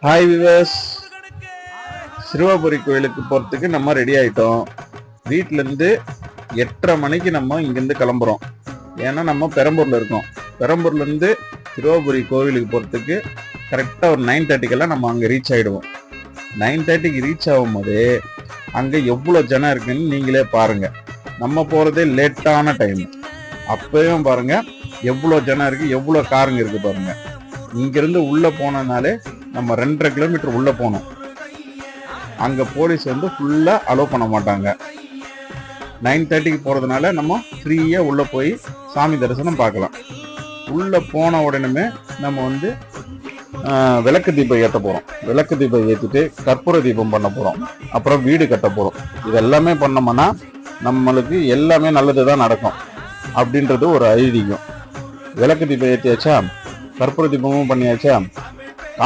Hi viewers, Siruvapuri கோயிலுக்கு போகிறதுக்கு நம்ம ரெடி ஆகிட்டோம். வீட்டிலேருந்து 8:30 மணிக்கு நம்ம இங்கேருந்து கிளம்புறோம். ஏன்னா நம்ம பெரம்பூரில் இருக்கோம். பெரம்பூர்லேருந்து சிறுவாபுரி கோவிலுக்கு போகிறதுக்கு கரெக்டாக ஒரு 9:30க்கெல்லாம் நம்ம அங்கே ரீச் ஆகிடுவோம். 9:30க்கு ரீச் ஆகும் போதே அங்கே எவ்வளோ ஜனம் இருக்குன்னு நீங்களே பாருங்கள். நம்ம போகிறதே லேட்டான டைம். அப்போயும் பாருங்கள் எவ்வளோ ஜனம் இருக்குது, எவ்வளோ காருங்க இருக்குது பாருங்கள். இங்கேருந்து உள்ளே போனதுனாலே நம்ம 2.5 கிலோமீட்டர் உள்ளே போனோம். அங்கே போலீஸ் ஃபுல்லாக அலோவ் பண்ண மாட்டாங்க. 9:30க்கு போகிறதுனால நம்ம ஃப்ரீயாக உள்ளே போய் சாமி தரிசனம் பார்க்கலாம். உள்ளே போன உடனே நம்ம விளக்கு தீபம் ஏற்ற போகிறோம். விளக்கு தீபம் ஏற்றிட்டு கற்பூர தீபம் பண்ண போகிறோம். அப்புறம் வீடு கட்ட போகிறோம். இதெல்லாமே பண்ணோம்னா நம்மளுக்கு எல்லாமே நல்லது தான் நடக்கும் அப்படின்றது ஒரு ஐதீகம். விளக்கு தீபம் ஏற்றியாச்சா, கற்பூர தீபமும் பண்ணியாச்சா,